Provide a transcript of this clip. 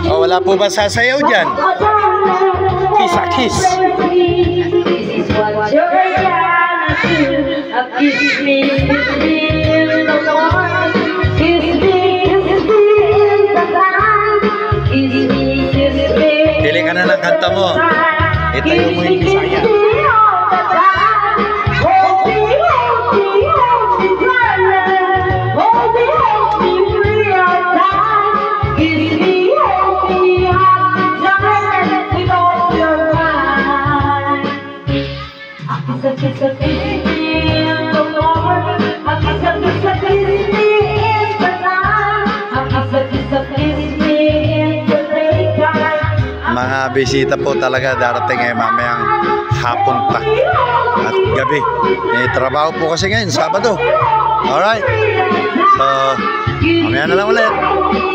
Oh, wala po ba sasayaw dyan? Kiss a kiss. Pili ka na ng kanta mo. Itayo mo yung Bisaya. Mga bisita po talaga darating mamayang hapon pa at gabi. May trabaho po kasi ngayon, Sabado. Alright. So, mamaya na lang ulit.